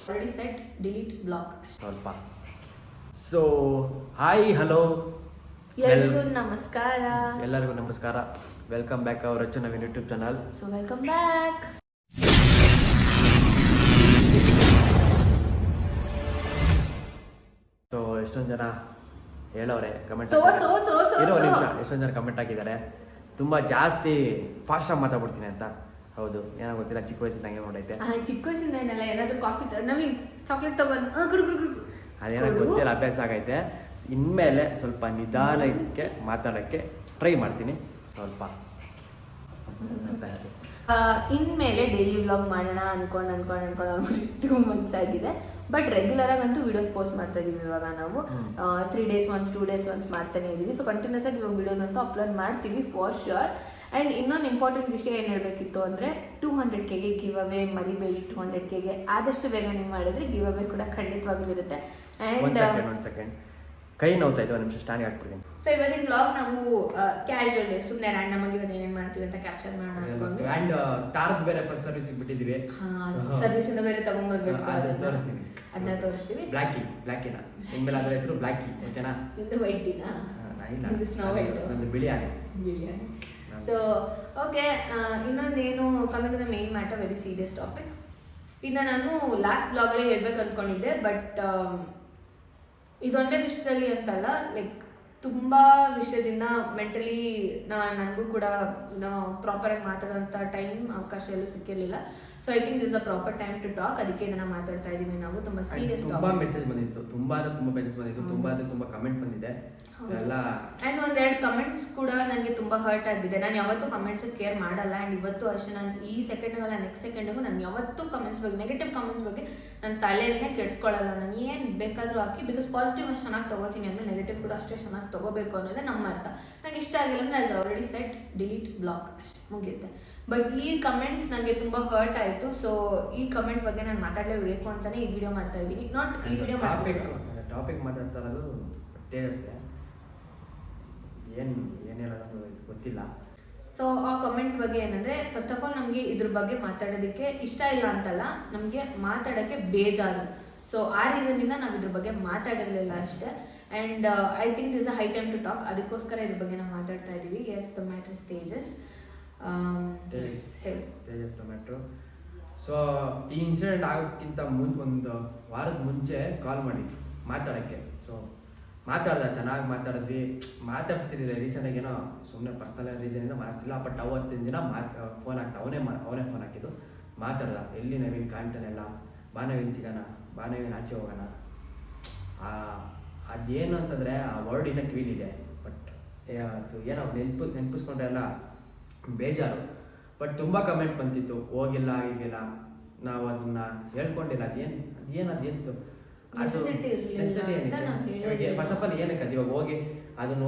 Already said delete block ಸ್ವಲ್ಪ. So hi hello ಎಲ್ಲರಿಗೂ ನಮಸ್ಕಾರ. ಎಲ್ಲರಿಗೂ ನಮಸ್ಕಾರ. Welcome back hour Rachu Naveen YouTube channel. So welcome back. So ಎಷ್ಟೊಂದು ಜನ ಹೇಳೋರೆ ಕಮೆಂಟ್ ಇರೋ ನಿಮಿಷ, ಎಷ್ಟೊಂದು ಜನ ಕಮೆಂಟ್ ಹಾಕಿದ್ದಾರೆ ತುಂಬ ಜಾಸ್ತಿ ಫಾಸ್ಟಾಗಿ ಮಾತಾಡ್ಬಿಡ್ತೀನಿ ಅಂತ. ಹೌದು, ಏನೋ ಗೊತ್ತಿಲ್ಲ, ಚಿಕ್ಕ ವಯಸ್ಸಿಂದ ಹಂಗೆ ಮಾಡೈತೆ. ಚಿಕ್ಕ ವಯಸ್ಸಿಂದ ಏನಲ್ಲ, ಏನಾದ್ರು ಕಾಫಿ ನವೀನ್ ಚಾಕ್ಲೇಟ್ ತಗೊಂಡು ಅದೇನೋ ಗೊತ್ತಿಲ್ಲ, ಅಭ್ಯಾಸ ಆಗೈತೆ. ಇನ್ಮೇಲೆ ಸ್ವಲ್ಪ ನಿಧಾನಕ್ಕೆ ಮಾತಾಡೋಕ್ಕೆ ಟ್ರೈ ಮಾಡ್ತೀನಿ ಸ್ವಲ್ಪ. ಇನ್ಮೇಲೆ ಡೈಲಿ ವ್ಲಾಗ್ ಮಾಡೋಣ ಅನ್ಕೊಂಡು 2 months ಆಗಿದೆ. ಬಟ್ ರೆಗ್ಯುಲರ್ ಆಗಂತೂ ವಿಡಿಯೋಸ್ ಪೋಸ್ಟ್ ಮಾಡ್ತಾ ಇದೀವಿ. ಇವಾಗ ನಾವು 3 days once 2 days once ಮಾಡ್ತಾನೆ ಇದೀವಿ. ಸೊ ಕಂಟಿನ್ಯೂಸ್ ಆಗಿ ಇವಾಗ ವಿಡಿಯೋಸ್ ಅಂತೂ ಅಪ್ಲೋಡ್ ಮಾಡ್ತೀವಿ ಫಾರ್ ಶ್ಯೂರ್. ಆ್ಯಂಡ್ ಇನ್ನೊಂದು ಇಂಪಾರ್ಟೆಂಟ್ ವಿಷಯ ಏನು ಹೇಳಬೇಕಿತ್ತು ಅಂದರೆ 200K ಗಿವ್ ಅವೇ ಮರಿಬೇಡಿ. 200K ಆದಷ್ಟು ಬೇಗ ನೀವು ಮಾಡಿದ್ರೆ ಗಿವ್ ಅವೇ ಕೂಡ ಖಂಡಿತವಾಗ್ಲೂ ಇರುತ್ತೆ. ಆ್ಯಂಡ್ ಕೈ ನೋವ್ತಾಯಿತ್ತು, ಒಂದು ನಿಮಿಷ ಸ್ಟ್ಯಾಂಡ್ ಹಾಕ್ಬಿಡ್ತೀನಿ. ಸೊ ಇವತ್ತಿನ ಬ್ಲಾಗ್ ನಾವು ಕ್ಯಾಶುವಲ್ ಡೇ, ಸುಮ್ಮನೆ ರ್ಯಾಂಡಮ್ ಆಗಿ ಇವತ್ತು ಏನೇನು ಮಾಡ್ತೀವಿ ಅಂತ ಕ್ಯಾಪ್ಚರ್ ಮಾಡೋಣ ಅನ್ಕೊಂಡ್ವಿ. ಆ್ಯಂಡ್ ತಾರದ ಬೇರೆ ಫಸ್ಟ್ ಸರ್ವಿಸ್ ಬಿಟ್ಟಿದ್ದೀವಿ. ಸರ್ವಿಸ್ ಇಂದ ಬೇರೆ ತಗೊಂಡ್ಬರ್ಬೇಕು, ಅದನ್ನ ತೋರಿಸ್ತೀವಿ. ಬ್ಲ್ಯಾಕಿನ ಇನ್ಮೇಲೆ ಅದರ ಹೆಸರು ಬ್ಲ್ಯಾಕಿ, ಓಕೆನಾ? ಇದು ವೈಟಿನಾ? ಇದು ಸ್ನೋ ವೈಟ್, ಒಂದು ಬಿಳಿಯಾನೆ. ಸೊ ಓಕೆ, ಇನ್ನೊಂದೇನು coming to the main matter, very serious topic. ಇದನ್ನ ನಾನು ಲಾಸ್ಟ್ ಬ್ಲಾಗಲ್ಲಿ ಹೇಳ್ಬೇಕು ಅನ್ಕೊಂಡಿದ್ದೆ, ಬಟ್ ಇದೊಂದೇ ವಿಷಯದಲ್ಲಿ ಅಂತಲ್ಲ, ಲೈಕ್ ತುಂಬ ವಿಷಯದಿಂದ ಮೆಂಟಲಿ ನನಗೂ ಕೂಡ ಪ್ರಾಪರಾಗಿ ಮಾತಾಡೋಂಥ ಅವಕಾಶ ಎಲ್ಲೂ ಸಿಕ್ಕಿರಲಿಲ್ಲ. So I think this the proper time to talk. ಅದಕ್ಕೆ ಇದನ್ನ ಮಾತಾಡ್ತಾ ಇದ್ದೀವಿ ನಾವು. ತುಂಬ ಸೀರಿಯಸ್ ತುಂಬ ಮೆಸೇಜ್ ಬಂದಿತ್ತು, ತುಂಬ ಮೆಸೇಜ್ ಬಂದಿತ್ತು, ತುಂಬ ಕಮೆಂಟ್ ಬಂದಿದೆ ಎಲ್ಲ. ಆ್ಯಂಡ್ 1-2 ಕಮೆಂಟ್ಸ್ ಕೂಡ ನನಗೆ ತುಂಬ ಹರ್ಟ್ ಆಗಿದೆ. ನಾನು ಯಾವತ್ತೂ ಕಮೆಂಟ್ಸ್ ಕೇರ್ ಮಾಡಲ್ಲ. ಆ್ಯಂಡ್ ಇವತ್ತು ಅಷ್ಟೇ, ನಾನು ಈ ಸೆಕೆಂಡ್ಗಲ್ಲ ನೆಕ್ಸ್ಟ್ ಸೆಕೆಂಡಿಗೂ ನಾನು ಯಾವತ್ತೂ ಕಮೆಂಟ್ಸ್ ಬಗ್ಗೆ, ನೆಗೆಟಿವ್ ಕಮೆಂಟ್ಸ್ ಬಗ್ಗೆ ನನ್ನ ತಲೆಯನ್ನೇ ಕೆಡಿಸ್ಕೊಳ್ಳಲ್ಲ. ನಾನು ಏನು ಬೇಕಾದರೂ ಹಾಕಿ, ಬಿಕಾಸ್ ಪಾಸಿಟಿವ್ ಅಷ್ಟು ಚೆನ್ನಾಗಿ ತೊಗೋತೀನಿ ಅಂದರೆ ನೆಗೆಟಿವ್ ಕೂಡ ಅಷ್ಟೇ ಚೆನ್ನಾಗಿ ತೊಗೋಬೇಕು ಅನ್ನೋದೇ ನಮ್ಮ ಅರ್ಥ. ನಂಗೆ ಇಷ್ಟ ಆಗಿಲ್ಲ ಅಂದರೆ as already said delete block, ಅಷ್ಟೇ ಮುಗಿಯುತ್ತೆ. ಬಟ್ ಈ ಕಮೆಂಟ್ಸ್ ನನಗೆ ತುಂಬ ಹರ್ಟ್ ಆಯಿತು. ಸೊ ಈ ಕಮೆಂಟ್ ಬಗ್ಗೆ ನಾನು ಮಾತಾಡಲೇಬೇಕು ಅಂತಲೇ ಈ ವಿಡಿಯೋ ಮಾಡ್ತಾ ಇದ್ದೀನಿ. ನಾಟ್ ಈ ವಿಡಿಯೋ ಟಾಪಿಕ್ ಮಾತಾಡ್ತಾ ಇರೋದು ತೇಜಸ್ತೆ, ಏನು ಹೇಳೋದು ಗೊತ್ತಿಲ್ಲ. ಸೊ ಆ ಕಮೆಂಟ್ ಬಗ್ಗೆ ಏನಂದರೆ, ಫಸ್ಟ್ ಆಫ್ ಆಲ್ ನಮಗೆ ಇದ್ರ ಬಗ್ಗೆ ಮಾತಾಡೋದಕ್ಕೆ ಇಷ್ಟ ಇಲ್ಲ ಅಂತಲ್ಲ, ನಮಗೆ ಮಾತಾಡೋಕ್ಕೆ ಬೇಜಾರು. ಸೊ ಆ ರೀಸನ್ನಿಂದ ನಾವು ಇದ್ರ ಬಗ್ಗೆ ಮಾತಾಡಿರಲಿಲ್ಲ ಅಷ್ಟೇ. And I think this a high time to talk. ಅದಕ್ಕೋಸ್ಕರ ಇದ್ರ ಬಗ್ಗೆ ನಾವು ಮಾತಾಡ್ತಾ ಇದ್ದೀವಿ. Yes, the matter is Tejas. Tejas the matter. So ಈ ಇನ್ಸಿಡೆಂಟ್ ಆಗೋಕ್ಕಿಂತ ಒಂದು ವಾರದ ಮುಂಚೆ ಕಾಲ್ ಮಾಡಿದ್ವಿ ಮಾತಾಡೋಕ್ಕೆ. ಸೊ ಚೆನ್ನಾಗಿ ಮಾತಾಡ್ತಿದ್ದೆ. ರೀಸೆಂಟಾಗಿ ಏನೋ ಸುಮ್ಮನೆ ಪರ್ಸನಲ್ ರೀಸನಿಂದ ಮಾತಾಡ್ತಿಲ್ಲ. ಬಟ್ ಅವತ್ತಿನ ದಿನ ಫೋನ್ ಆಗ್ತಾ ಅವನೇ ಫೋನ್ ಹಾಕಿದ್ದು. ಮಾತಾಡ್ದ, ಎಲ್ಲಿ ನವೀನ್ ಕಾಣ್ತಾನೆ ಇಲ್ಲ, ಬಾ ನವೀನ್ ಸಿಗೋಣ, ಬಾ ನವೀನ್ ಆಚೆ ಹೋಗೋಣ. ಅದೇನು ಅಂತಂದರೆ ಆ ವರ್ಡ್ ಇನ್ನೂ ಕಿವಿಲಿದೆ. ಬಟ್ ಅದು ಏನೋ ನೆನಪಿಸ್ಕೊಂಡ್ರೆ ಎಲ್ಲ ಬೇಜಾರು. ಬಟ್ ತುಂಬ ಕಮೆಂಟ್ ಬಂತಿತ್ತು, ಹೋಗಿಲ್ಲ ಹೀಗಿಲ್ಲ, ನಾವು ಅದನ್ನ ಹೇಳ್ಕೊಂಡಿಲ್ಲ. ಅದೇನು ಫಸ್ಟ್ ಆಫ್ ಆಲ್ ಏನಕ್ಕೆ ಅದು ಇವಾಗ ಹೋಗಿ ಅದನ್ನ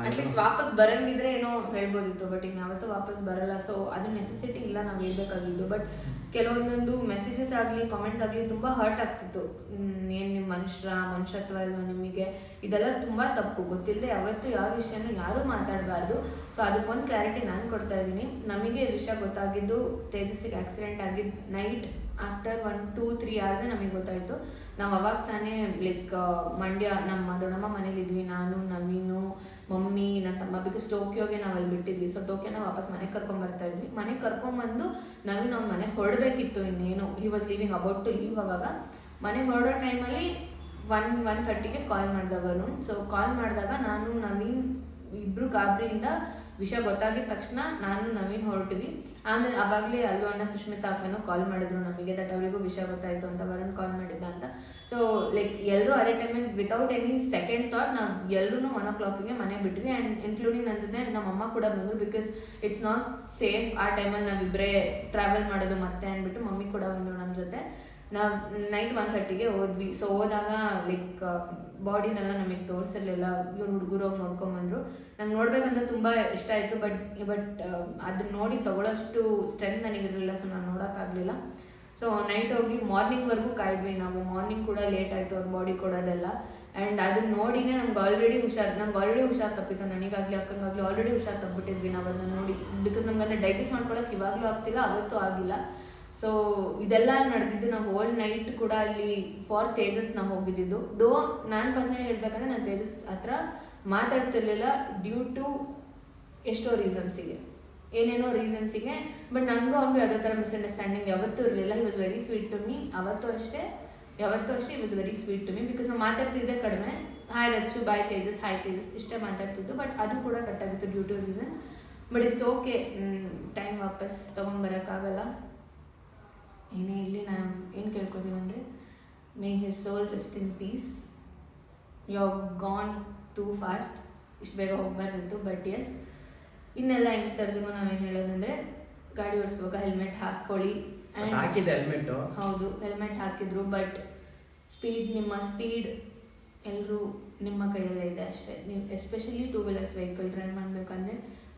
ಅಟ್ಲೀಸ್ಟ್ ವಾಪಸ್ ಬರಂಗಿದ್ರೆ ಏನೋ ಹೇಳ್ಬೋದಿತ್ತು. ಬಟ್ ಈಗ ಯಾವತ್ತೂ ವಾಪಸ್ ಬರಲ್ಲ. ಸೊ ಅದು ನೆಸೆಸಿಟಿ ಇಲ್ಲ ನಾವು ಹೇಳ್ಬೇಕಾಗಿದ್ದು. ಬಟ್ ಕೆಲವೊಂದೊಂದು ಮೆಸೇಜಸ್ ಆಗಲಿ, ಕಮೆಂಟ್ಸ್ ಆಗಲಿ ತುಂಬ ಹರ್ಟ್ ಆಗ್ತಿತ್ತು. ಏನು ನಿಮ್ಮ ಮನುಷ್ಯತ್ವ ಇಲ್ವಾ ನಿಮಗೆ? ಇದೆಲ್ಲ ತುಂಬ ತಪ್ಪು. ಗೊತ್ತಿಲ್ಲದೆ ಯಾವತ್ತೂ ಯಾವ ವಿಷಯನೂ ಯಾರೂ ಮಾತಾಡಬಾರ್ದು. ಸೊ ಅದಕ್ಕೊಂದು ಕ್ಲಾರಿಟಿ ನಾನು ಕೊಡ್ತಾ ಇದ್ದೀನಿ. ನಮಗೆ ವಿಷಯ ಗೊತ್ತಾಗಿದ್ದು ತೇಜಸ್ಸಿಗೆ ಆಕ್ಸಿಡೆಂಟ್ ಆಗಿದ್ದು ನೈಟ್ ಆಫ್ಟರ್ 1-2-3 hours ನಮಗೆ ಗೊತ್ತಾಯಿತು. ನಾವು ಅವಾಗ ತಾನೇ ಲೈಕ್ ಮಂಡ್ಯ ನಮ್ಮ ದೊಡ್ಡಮ್ಮ ಮನೇಲಿದ್ವಿ. ನಾನು, ನವೀನು, ಮಮ್ಮಿ, ನನ್ನ ತಮ್ಮ. ಬಿಕಾಸ್ ಟೋಕಿಯೋಗೆ ನಾವು ಅಲ್ಲಿ ಬಿಟ್ಟಿದ್ವಿ. ಸೊ ಟೋಕಿಯೋನ ವಾಪಸ್ ಮನೆಗೆ ಕರ್ಕೊಂಬರ್ತಾ ಇದ್ವಿ. ಮನೆಗೆ ಕರ್ಕೊಂಬಂದು ನವೀನ್ ಅವ್ನ ಮನೆಗೆ ಹೊರಡಬೇಕಿತ್ತು. ಇನ್ನೇನು he was leaving, about to leave. ಅವಾಗ ಮನೆಗೆ ಹೊರಡೋ ಟೈಮಲ್ಲಿ 1:30ಗೆ ಕಾಲ್ ಮಾಡಿದವನು. ಸೊ ಕಾಲ್ ಮಾಡಿದಾಗ ನಾನು ನವೀನ್ ಇಬ್ಬರು ಗಾಬರಿಯಿಂದ ವಿಷಯ ಗೊತ್ತಾಗಿದ ತಕ್ಷಣ ನಾನು ನವೀನ್ ಹೊರಟಿವಿ. ಆಮೇಲೆ ಅವಾಗಲೇ ಅಲ್ಲೂ ಅಣ್ಣ ಸುಷ್ಮಿತಾ ಅಕ್ಕನೂ ಕಾಲ್ ಮಾಡಿದ್ರು ನಮಗೆ, ದಟ್ ಅವರಿಗೂ ವಿಷಯ ಗೊತ್ತಾಯಿತು ಅಂತ, ವರುಣ್ ಕಾಲ್ ಮಾಡಿದ್ದ ಅಂತ. ಸೊ ಲೈಕ್ ಎಲ್ಲರೂ ಅದೇ ಟೈಮಿಗೆ ವಿತೌಟ್ ಎನಿ ಸೆಕೆಂಡ್ ಥಾಟ್ ನಾವು ಎಲ್ಲರೂ 1 o'clockಗೆ ಮನೆ ಬಿಟ್ವಿ. ಆ್ಯಂಡ್ ಇನ್ಕ್ಲೂಡಿಂಗ್ ನನ್ನ ಜೊತೆ ನಮ್ಮ ಅಮ್ಮ ಕೂಡ ಬಂದರು. ಬಿಕಾಸ್ ಇಟ್ಸ್ ನಾಟ್ ಸೇಫ್ ಆ ಟೈಮಲ್ಲಿ ನಾವಿಬ್ಬರೇ ಟ್ರಾವೆಲ್ ಮಾಡೋದು ಮತ್ತೆ ಅಂದ್ಬಿಟ್ಟು ಮಮ್ಮಿ ಕೂಡ ಬಂದರು ನಮ್ಮ ಜೊತೆ. ನಾವು ನೈಟ್ 1:30ಗೆ ಹೋದ್ವಿ. ಸೊ ಹೋದಾಗ ಲೈಕ್ ಬಾಡಿನೆಲ್ಲ ನಮಗೆ ತೋರಿಸಿರ್ಲಿಲ್ಲ. ಇವ್ರು ಹುಡುಗರು ಹೋಗಿ ನೋಡ್ಕೊಂಬಂದರು. ನಂಗೆ ನೋಡ್ಬೇಕಂತ ತುಂಬ ಇಷ್ಟ ಆಯಿತು. ಬಟ್ ಅದನ್ನ ನೋಡಿ ತಗೊಳ್ಳೋಷ್ಟು ಸ್ಟ್ರೆಂತ್ ನನಗಿರಲಿಲ್ಲ. ಸೊ ನಾನು ನೋಡೋಕ್ಕಾಗಲಿಲ್ಲ. ಸೊ ನೈಟ್ ಹೋಗಿ ಮಾರ್ನಿಂಗ್ವರೆಗೂ ಕಾಯ್ದ್ವಿ ನಾವು. ಮಾರ್ನಿಂಗ್ ಕೂಡ ಲೇಟ್ ಆಯಿತು ಅವ್ರ ಬಾಡಿ ಕೊಡೋದೆಲ್ಲ. ಆ್ಯಂಡ್ ಅದನ್ನ ನೋಡಿನೇ ನಂಗೆ ಆಲ್ರೆಡಿ ಹುಷಾರು ತಪ್ಪಿತ್ತು. ನನಗಾಗಲಿ ಅಕ್ಕಂಗಾಗಲಿ ಆಲ್ರೆಡಿ ಹುಷಾರು ತಪ್ಪಿಬಿಟ್ಟಿದ್ವಿ ನಾವು ಅದನ್ನ ನೋಡಿ. ಬಿಕಾಸ್ ನಮ್ಗೆ ಅಂದರೆ ಡೈಜೆಸ್ಟ್ ಮಾಡ್ಕೊಳಕ್ಕೆ ಇವಾಗಲೂ ಆಗ್ತಿಲ್ಲ, ಅವತ್ತೂ ಆಗಿಲ್ಲ. ಸೊ ಇದೆಲ್ಲ ನಡೆದಿದ್ದು ನಾವು ಹೋಲ್ ನೈಟ್ ಕೂಡ ಅಲ್ಲಿ ಫಾರ್ ತೇಜಸ್ ನಾವು ಹೋಗಿದ್ದಿದ್ದು. ನಾನು ಪರ್ಸನಲಿ ಹೇಳ್ಬೇಕಂದ್ರೆ ನಾನು ತೇಜಸ್ ಹತ್ರ ಮಾತಾಡ್ತಿರ್ಲಿಲ್ಲ ಡ್ಯೂ ಟು ಎಷ್ಟೋ ರೀಸನ್ಸಿಗೆ, ಏನೇನೋ ರೀಸನ್ಸಿಗೆ. ಬಟ್ ನನಗೂ ಅವ್ನಿಗೂ ಯಾವುದೋ ಥರ ಮಿಸ್ಅಂಡರ್ಸ್ಟ್ಯಾಂಡಿಂಗ್ ಯಾವತ್ತೂ ಇರಲಿಲ್ಲ. He was very sweet to me. ಯಾವತ್ತೂ ಅಷ್ಟೇ he was very sweet to me. Because ನಾವು ಮಾತಾಡ್ತಿದ್ದೆ ಕಡಿಮೆ, hi Rachu, bye Tejas, hi Tejas ಇಷ್ಟೇ ಮಾತಾಡ್ತಿದ್ದು. ಬಟ್ ಅದು ಕೂಡ ಕಟ್ಟಾಗಿತ್ತು due to reasons. But it's okay, time ವಾಪಸ್ ತೊಗೊಂಡ್ಬರೋಕ್ಕಾಗಲ್ಲ. ಏನೇ ಇಲ್ಲಿ ನಾನು ಏನು ಕೇಳ್ಕೊತೀವಿ ಅಂದರೆ, may his soul rest in peace. You have gone too fast. ಇಷ್ಟು ಬೇಗ ಹೋಗ್ಬಾರ್ದಿತ್ತು. ಬಟ್ ಎಸ್, ಇನ್ನೆಲ್ಲ ಯಂಗ್ಸ್ಟರ್ಸ್ಗೂ ನಾವೇನು ಹೇಳೋದಂದರೆ, ಗಾಡಿ ಓಡಿಸುವಾಗ ಹೆಲ್ಮೆಟ್ ಹಾಕ್ಕೊಳ್ಳಿ. ಆ್ಯಂಡ್ ಹಾಕಿದ್ದೆ ಹೆಲ್ಮೆಟ್ಟು, ಹೌದು ಹೆಲ್ಮೆಟ್ ಹಾಕಿದ್ರು. ಬಟ್ ನಿಮ್ಮ ಸ್ಪೀಡ್ ಎಲ್ಲರೂ ನಿಮ್ಮ ಕೈಯಲ್ಲೇ ಇದೆ ಅಷ್ಟೇ. ನೀವು especially two wheelers vehicle drive ಮಾಡಬೇಕಂದ್ರೆ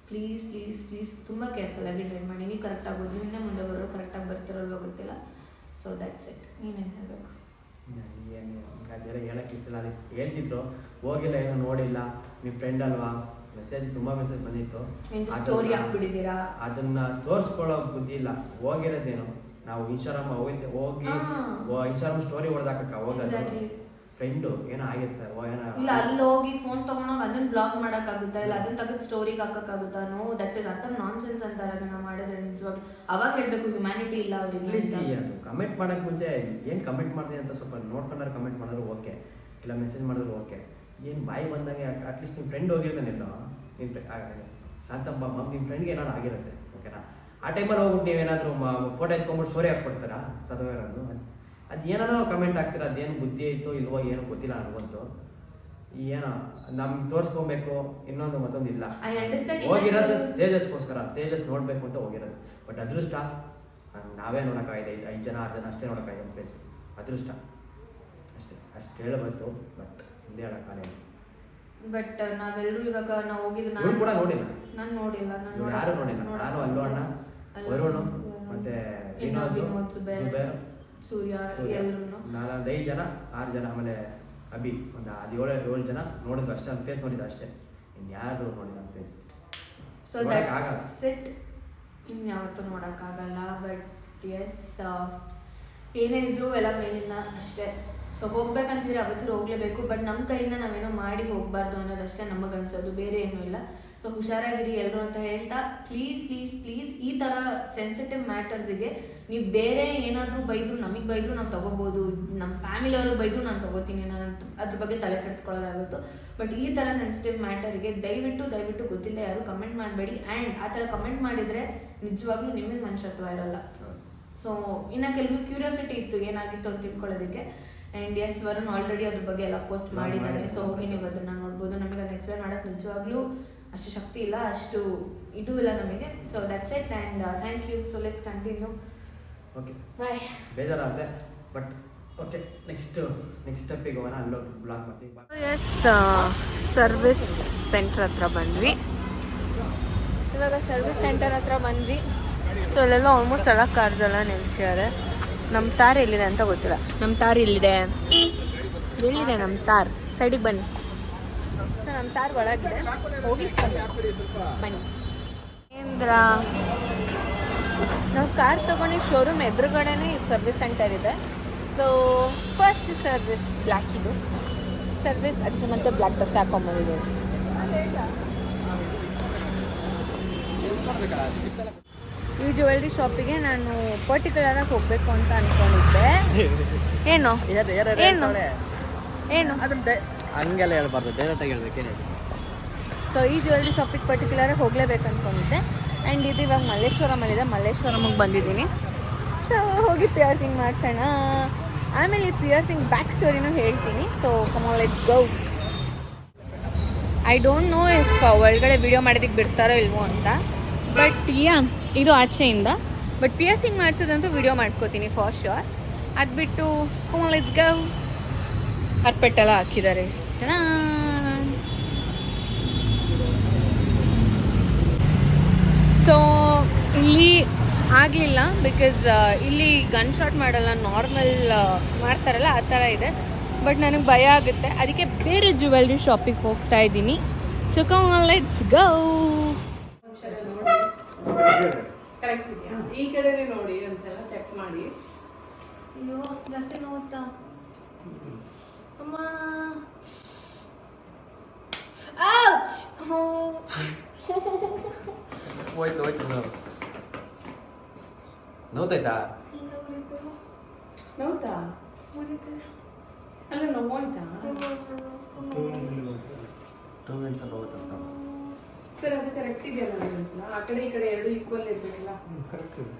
ಪ್ಲೀಸ್ ಪ್ಲೀಸ್ ಪ್ಲೀಸ್ ತುಂಬ ಕೇರ್ಫುಲ್ಲಾಗಿ ಡ್ರೈವ್ ಮಾಡಿ. ನೀವು ಕರೆಕ್ಟಾಗಿ ಹೋದ್ರಿ, ಇನ್ನೇ ಮುಂದೆ ಬರೋರು ಕರೆಕ್ಟಾಗಿ ಬರ್ತಿರೋಲ್ವೋ ಗೊತ್ತಿಲ್ಲ. So that's it. ನೀನೇನು ಹೇಳಬೇಕು? ಏನು ಅದೆಲ್ಲ ಹೇಳಕ್ಕೆ ಇಷ್ಟ ಇಲ್ಲ. ಅದಕ್ಕೆ ಹೇಳ್ತಿದ್ರು ಹೋಗಿಲ್ಲ, ಏನೋ ನೋಡಿಲ್ಲ, ನಿಮ್ಮ ಫ್ರೆಂಡ್ ಅಲ್ವಾ, ಮೆಸೇಜ್ ತುಂಬ ಮೆಸೇಜ್ ಬಂದಿತ್ತು. ಸ್ಟೋರಿ ಹಾಕ್ಬಿಟ್ಟಿದ್ದೀರಾ, ಅದನ್ನ ತೋರಿಸ್ಕೊಳ್ಳೋ ಬುದ್ಧಿ ಇಲ್ಲ. ಹೋಗಿರೋದೇನು ನಾವು ಇನ್ಸ್ಟಾಗ್ರಾಮ್ ಹೋಗಿ ಇನ್ಸ್ಟಾಗ್ರಾಮ್ ಸ್ಟೋರಿ ಹೊಡೆದಾಕಕ್ಕ ಹೋಗೋದು. ಫ್ರೆಂಡು ಏನೋ ಆಗಿರ್ತಾರೆ ಇಲ್ಲ ಅಲ್ಲಿ ಹೋಗಿ ಫೋನ್ ತಗೊಂಡೋಗಿ ಅದನ್ನ ಬ್ಲಾಗ್ ಮಾಡೋಕ್ಕಾಗುತ್ತಾ, ಇಲ್ಲ ಅದನ್ನ ತೆಗೆದು ಸ್ಟೋರಿಗೆ ಹಾಕೋಕ್ಕಾಗುತ್ತಾ? ನೋ, ದಟ್ ಇಸ್ ಅರ್ಥ ನಾನ್ ಸೆನ್ಸ್ ಅಂತಾರೆ ಅದನ್ನ ಮಾಡಿದ್ರೆ. ನಿಜವಾಗ್ಲೂ ಅವಾಗ ಹೇಳ್ಬೇಕು ಹ್ಯುಮ್ಯಾನಿಟಿ ಇಲ್ಲ ಅವರಿಗೆ. ಕಮೆಂಟ್ ಮಾಡೋಕ್ಕೆ ಮುಂಚೆ ಏನು ಕಮೆಂಟ್ ಮಾಡಿದೆ ಅಂತ ಸ್ವಲ್ಪ ನೋಡ್ಕೊಂಡ್ರೆ ಕಮೆಂಟ್ ಮಾಡಿದ್ರು ಓಕೆ, ಇಲ್ಲ ಮೆಸೇಜ್ ಮಾಡಿದ್ರು ಓಕೆ. ಏನು ಬಾಯಿ ಬಂದಂಗೆ ಅಟ್ಲೀಸ್ಟ್ ನಿಮ್ಮ ಫ್ರೆಂಡ್ ಹೋಗಿರ್ತಾನೆಲ್ಲೋ, ನಿಮ್ಮ ಶಾಂತಮ್ಮ ನಿಮ್ಮ ಫ್ರೆಂಡ್ಗೆ ಏನಾದ್ರು ಆಗಿರುತ್ತೆ ಓಕೆನಾ. ಆ ಟೈಮಲ್ಲಿ ಹೋಗ್ಬಿಟ್ಟು ನೀವೇನಾದರೂ ಫೋಟೋ ಎತ್ಕೊಂಡ್ಬಿಟ್ಟು ಸ್ಟೋರಿ ಹಾಕ್ಬಿಡ್ತಾರಾ ಸತ್ತೋಗಿರೋದು? ಅದು ಏನಾರೋ ಕಮೆಂಟ್ ಆಗ್ತೀರ, ಅದೇನು ಬುದ್ಧಿ ಐತೋ ಇಲ್ವೋ ಏನೋ ಗೊತ್ತಿಲ್ಲ ನನಗಂತೂ. ಏನೋ ನಮ್ಗೆ ತೋರಿಸ್ಕೊಬೇಕು, ಇನ್ನೊಂದು ಮತ್ತೊಂದು ಇಲ್ಲ. ಹೋಗಿರೋದು ತೇಜಸ್ಗೋಸ್ಕರ, ತೇಜಸ್ ನೋಡಬೇಕು ಅಂತ ಹೋಗಿರೋದು. ಬಟ್ ಅದೃಷ್ಟ ನಾವೇ ನೋಡೋಕ್ಕಾಗಿದೆ, 5 ಜನ 6 ಜನ ಅಷ್ಟೇ ನೋಡೋಕ್ಕಾಗಿದೆ ಪ್ಲೇಸ್. ಅದೃಷ್ಟ ಅಷ್ಟು ಹೇಳಬೇಕು. ಬಟ್ ಹಿಂದೆ ಹೇಳೋಕ್ಕಾಗಲ್ಲ. ಬಟ್ ನಾವೆಲ್ಲರೂ ಇವಾಗ ನಾವು ಹೋಗಿದ್ದು ಕೂಡ ನೋಡಿಲ್ಲ, ನಾನು ನೋಡಿಲ್ಲ, ಯಾರು ನೋಡಿಲ್ಲ. ನಾನು ಅಲ್ಲು ಅಣ್ಣ, ವರುಣ್ ಮತ್ತೆ ಜುಬೇರ್, ಸೂರ್ಯ ಎಲ್ಲರೂ 5 ಜನ 6 ಜನ, ಆಮೇಲೆ ಅಭಿ ಒಂದು 7 ಜನ ನೋಡಿದ್ವಿ ಅಷ್ಟೇ. ಒಂದು ಫೇಸ್ ನೋಡಿದ್ದು ಅಷ್ಟೇ, ಇನ್ಯಾರು ನೋಡಿಲ್ಲ ಫೇಸ್. So that's it. ಇನ್ಯಾವತ್ತೂ ನೋಡೋಕ್ಕಾಗಲ್ಲ. ಬಟ್ ಎಸ್, ಏನೇ ಇದ್ರೂ ಎಲ್ಲ ಮೇಲಿನ ಅಷ್ಟೇ. ಸೊ ಹೋಗ್ಬೇಕಂತಿದ್ರೆ ಅವತ್ತು ಹೋಗಲೇಬೇಕು. ಬಟ್ ನಮ್ಮ ಕೈಯಿಂದ ನಾವೇನೋ ಮಾಡಿ ಹೋಗಬಾರ್ದು ಅನ್ನೋದಷ್ಟೇ ನಮಗನ್ಸೋದು, ಬೇರೆ ಏನೂ ಇಲ್ಲ. ಸೊ ಹುಷಾರಾಗಿರಿ ಎಲ್ಲರೂ ಅಂತ ಹೇಳ್ತಾ, ಪ್ಲೀಸ್ ಪ್ಲೀಸ್ ಪ್ಲೀಸ್ ಈ ಥರ ಸೆನ್ಸಿಟಿವ್ ಮ್ಯಾಟರ್ಸಿಗೆ ನೀವು ಬೇರೆ ಏನಾದರೂ ಬೈದ್ರು, ನಮಗೆ ಬೈದ್ರು ನಾವು ತೊಗೋಬೋದು, ನಮ್ಮ ಫ್ಯಾಮಿಲಿಯವ್ರಿಗೆ ಬೈದ್ರು ನಾನು ತೊಗೋತೀನಿ, ನಾನು ಅದ್ರ ಬಗ್ಗೆ ತಲೆ ಕೆಡಿಸ್ಕೊಳ್ಳೋದಾಗುತ್ತೋ. ಬಟ್ ಈ ಥರ ಸೆನ್ಸಿಟಿವ್ ಮ್ಯಾಟರಿಗೆ ದಯವಿಟ್ಟು ಗೊತ್ತಿಲ್ಲ ಯಾರು ಕಮೆಂಟ್ ಮಾಡಬೇಡಿ. ಆ್ಯಂಡ್ ಆ ಥರ ಕಮೆಂಟ್ ಮಾಡಿದರೆ ನಿಜವಾಗ್ಲೂ ನಿಮಗೆ ಮನುಷ್ಯತ್ವ ಇರಲ್ಲ. ಸೊ ಇನ್ನು ಕೆಲವು ಕ್ಯೂರಿಯಾಸಿಟಿ ಇತ್ತು ಏನಾಗಿತ್ತು ಅಂತ ತಿಳ್ಕೊಳ್ಳೋದಕ್ಕೆ. ಆ್ಯಂಡ್ ಎಸ್, ವರುಣ್ ಆಲ್ರೆಡಿ ಅದ್ರ ಬಗ್ಗೆ ಎಲ್ಲ ಪೋಸ್ಟ್ ಮಾಡಿದ್ದಾನೆ. ಸೊ ಹೋಗಿ ನೀವು ಅದನ್ನು ನೋಡ್ಬೋದು. ನಮಗೆ ಅದನ್ನ ಎಕ್ಸ್ಪ್ಲೇನ್ ಮಾಡೋಕ್ಕೆ ನಿಜವಾಗ್ಲೂ ಅಷ್ಟು ಶಕ್ತಿ ಇಲ್ಲ, ಅಷ್ಟು ಇದು ಇಲ್ಲ ನಮಗೆ. So that's it and thank you. So let's continue. Okay, bye. ಬೇಜಾರಾಗುತ್ತೆ ಬಟ್ ಓಕೆ, ನೆಕ್ಸ್ಟ್ ಸ್ಟೆಪ್ಪಿಗೆ ಹೋಗೋಣ. ಅಲ್ಲೋಗಿ ಬ್ಲಾಗ್ ಮಾಡ್ತೀವಿ. ಎಸ್, ಸರ್ವಿಸ್ ಸೆಂಟರ್ ಹತ್ರ ಬಂದ್ವಿ. ಇವಾಗ ಸರ್ವಿಸ್ ಸೆಂಟರ್ ಹತ್ರ ಬಂದ್ವಿ. ಸೊ ಅಲ್ಲೆಲ್ಲ ಆಲ್ಮೋಸ್ಟ್ ಎಲ್ಲ ಕಾರ್ಸ್ ಎಲ್ಲ ನಿಲ್ಸಿದ್ದಾರೆ. ನಮ್ಮ ತಾರ್ ಎಲ್ಲಿದೆ ಅಂತ ಗೊತ್ತಿಲ್ಲ. ನಮ್ಮ ತಾರ್ ಎಲ್ಲಿದೆ ನಮ್ಮ ತಾರ್? ಸೈಡಿಗೆ ಬನ್ನಿ. ಸೊ ನಮ್ಮ ತಾರ್ ಒಳಗಿದೆ, ಬನ್ನಿ. ಕೇಂದ್ರ ನಾವು ಕಾರ್ ತೊಗೊಂಡು ಶೋರೂಮ್ ಎದುರುಗಡೆನೇ ಸರ್ವಿಸ್ ಸೆಂಟರ್ ಇದೆ. ಸೊ ಫಸ್ಟ್ ಸರ್ವಿಸ್ ಬ್ಲ್ಯಾಕ್, ಇದು ಸರ್ವಿಸ್. ಅದಕ್ಕೆ ಮತ್ತೆ ಬ್ಲ್ಯಾಕ್ ಬಸ್ ಹಾಕೊಂಡ್ಬಂದಿದ್ದೀವಿ. ಈ ಜ್ಯುವೆಲ್ರಿ ಶಾಪಿಗೆ ನಾನು ಪರ್ಟಿಕ್ಯುಲರಾಗಿ ಹೋಗಬೇಕು ಅಂತ ಅಂದ್ಕೊಂಡಿದ್ದೆ. ಏನು ಹಂಗೆಲ್ಲ ಹೇಳ್ಬಾರ್ದು, ಡೈರೆಕ್ಟಾಗಿ ಹೇಳ್ಬೇಕೇನು. ಸೊ ಈ ಜ್ಯುವೆಲ್ರಿ ಶಾಪಿಗೆ ಪರ್ಟಿಕ್ಯುಲರಾಗಿ ಹೋಗಲೇಬೇಕು ಅಂದ್ಕೊಂಡಿದ್ದೆ. ಆ್ಯಂಡ್ ಇದು ಇವಾಗ ಮಲ್ಲೇಶ್ವರಮಲ್ಲಿದೆ, ಮಲ್ಲೇಶ್ವರಮಿಗೆ ಬಂದಿದ್ದೀನಿ. ಸೊ ಹೋಗಿ ಪಿಯರ್ಸಿಂಗ್ ಮಾಡಿಸೋಣ. ಆಮೇಲೆ ಈ ಪಿಯರ್ಸಿಂಗ್ ಬ್ಯಾಕ್ ಸ್ಟೋರಿನೂ ಹೇಳ್ತೀನಿ. So come on, let's go. I don't know if ಒಳಗಡೆ ವಿಡಿಯೋ ಮಾಡೋದಕ್ಕೆ ಬಿಡ್ತಾರೋ ಇಲ್ವೋ ಅಂತ. ಬಟ್ ಇದು ಆಚೆಯಿಂದ. ಬಟ್ ಪಿಯರ್ಸಿಂಗ್ ಮಾಡಿಸೋದಂತೂ ವಿಡಿಯೋ ಮಾಡ್ಕೋತೀನಿ ಫಾರ್ ಶ್ಯೂರ್. ಅದು ಬಿಟ್ಟು ಕಮ್ ಆನ್, ಲೆಟ್ಸ್ ಗೋ. ಕಾರ್ಪೆಟ್ಟೆಲ್ಲ ಹಾಕಿದ್ದಾರೆ. ಸೊ ಇಲ್ಲಿ ಆಗಲಿಲ್ಲ, ಬಿಕಾಸ್ ಇಲ್ಲಿ ಗನ್ ಶಾಟ್ ಮಾಡಲ್ಲ, ನಾರ್ಮಲ್ ಮಾಡ್ತಾರಲ್ಲ ಆ ಥರ ಇದೆ. ಬಟ್ ನನಗೆ ಭಯ ಆಗುತ್ತೆ, ಅದಕ್ಕೆ ಬೇರೆ ಜ್ಯುವೆಲ್ರಿ ಶಾಪಿಗೆ ಹೋಗ್ತಾ ಇದ್ದೀನಿ. So come on, let's go. Correct ಇದೆಯಾ ಈ ಕಡೆನೇ ನೋಡಿ ಒಂದ್ಸಲ ಚೆಕ್ ಮಾಡಿ. ಅಯ್ಯೋ ಜಾಸ್ತಿ ನೋವುತ್ತಾ ಅಮ್ಮ. ಔಚ್! ಹೋಯ್ತು ನೋವ್ತಾಯ್ತಾ? ನೋವ್ತಾ? ಅಲ್ಲ ನೋವಾಯ್ತಾ? 2 ಮಿನಿಟ್ಸ್ ಅಲ್ಲಿ ಹೋಗುತ್ತಂತ. ಸರ್ ಅದು ಕರೆಕ್ಟ್ ಇದೆಯಲ್ಲ ಒಂದ್ಸಲ ಆ ಕಡೆ ಈ ಕಡೆ ಎರಡು ಈಕ್ವಲ್ ಇರ್ಬೇಕಲ್ಲ. ಕರೆಕ್ಟ್ ಇದೆ.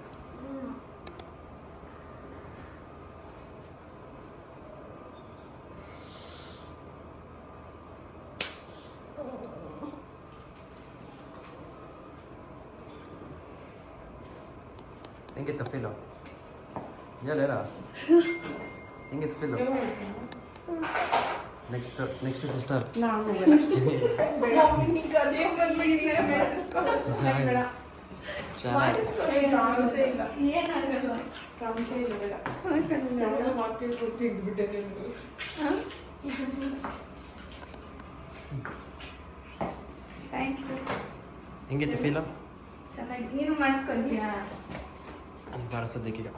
ಹೆಂಗಿತ್ತು ಫೀಲು? ಹೇಳ ಹೆಂಗಿತ್ತು ಫೀಲು? ನೆಕ್ಸ್ಟ್ ಸಿಸ್ಟರ್ ನಾನು ಹೆಂಗಿತ್ತು ಫೀಲು? ಚೆನ್ನಾಗಿ. ನೀನು ಮಾಡಿಸ್ಕೊಂತೀಯಾ? ಭಾಳ ಸದ್ಯಕ್ಕೀಗ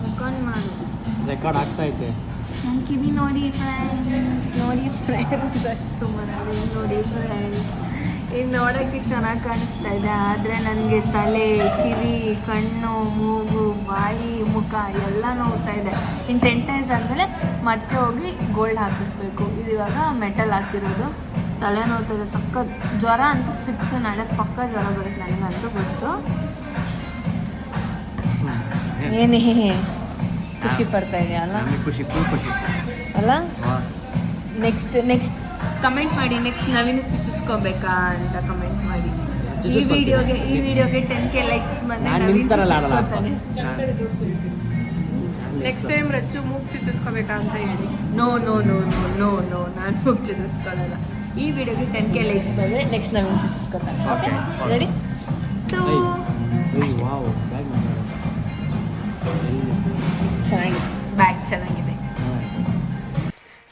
ರೆಕಾರ್ಡ್ ಮಾಡು. ರೆಕಾರ್ಡ್ ಆಗ್ತಾ ಐತೆ. ನನ್ನ ಕಿವಿ ನೋಡಿ ಫ್ರೆಂಡ್ಸ್, ನೋಡಿ ಫ್ರೆಂಡ್ಸ್, ಸುಮ್ಮನೆ ನೋಡಿ ಫ್ರೆಂಡ್ಸ್. ಇದು ನೋಡೋಕ್ಕೆ ಚೆನ್ನಾಗಿ ಕಾಣಿಸ್ತಾ ಇದೆ, ಆದರೆ ನನಗೆ ತಲೆ, ಕಿವಿ, ಕಣ್ಣು, ಮೂಗು, ಬಾಯಿ, ಮುಖ ಎಲ್ಲ ನೋಡ್ತಾ ಇದೆ. ಇನ್ನು 10 ಡೇಸ್ ಆದಮೇಲೆ ಮತ್ತೆ ಹೋಗಿ ಗೋಲ್ಡ್ ಹಾಕಿಸ್ಬೇಕು. ಇದು ಇವಾಗ ಮೆಟಲ್ ಹಾಕಿರೋದು. ತಲೆ ನೋಡ್ತಾ ಇದೆ ಸಖತ್. ಜ್ವರ ಅಂತೂ ಫಿಕ್ಸ್, ನಾಳೆ ಪಕ್ಕ ಜ್ವರ ಬರುತ್ತೆ ನನಗಂತೂ ಗೊತ್ತು. ಏನೇ ಖುಷಿ ಪಡ್ತಾ ಇದೆಯಲ್ಲ ಖುಷಿ ಅಲ್ಲ? ನೆಕ್ಸ್ಟ್ ಕಮೆಂಟ್ ಮಾಡಿ, ನೆಕ್ಸ್ಟ್ ನವೀನ ಚುಚ್ಚಿಸ್ಕೋಬೇಕಾ ಅಂತ ಕಮೆಂಟ್ ಮಾಡಿ. ಈ ವಿಡಿಯೋಗೆ 10K ಲೈಕ್ಸ್ ಬಂದರೆ ನವೀನ್ ಚುಚ್ಚಿಸ್ಕೊತಾನೆ. ನೆಕ್ಸ್ಟ್ ಟೈಮ್ ರಚ್ಚು ಮೂಗ್ ಚುಚ್ಚಿಸ್ಕೋಬೇಕಾ ಅಂತ ಹೇಳಿ. ನೋ ನಾನು ಮೂಗ್ ಚುಚ್ಚಿಸ್ಕೊಳ್ಳಲ್ಲ. ಈ ವಿಡಿಯೋಗೆ 10K ಲೈಕ್ಸ್ ಬಂದರೆ ನೆಕ್ಸ್ಟ್ ನವೀನ್ ಚುಚ್ಚಿಸ್ಕೊತಾನೆ. Okay ready? ಸೊ ಚೆನ್ನಾಗಿದೆ, ಬ್ಯಾಗ್ ಚೆನ್ನಾಗಿದೆ.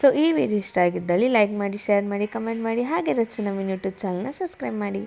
ಸೊ ಈ ವಿಡಿಯೋ ಇಷ್ಟ ಆಗಿದ್ದಲ್ಲಿ ಲೈಕ್ ಮಾಡಿ, ಶೇರ್ ಮಾಡಿ, ಕಮೆಂಟ್ ಮಾಡಿ, ಹಾಗೆ ರಚು ನವೀನ್ ಯೂಟ್ಯೂಬ್ ಚಾನಲ್ನ ಸಬ್ಸ್ಕ್ರೈಬ್ ಮಾಡಿ.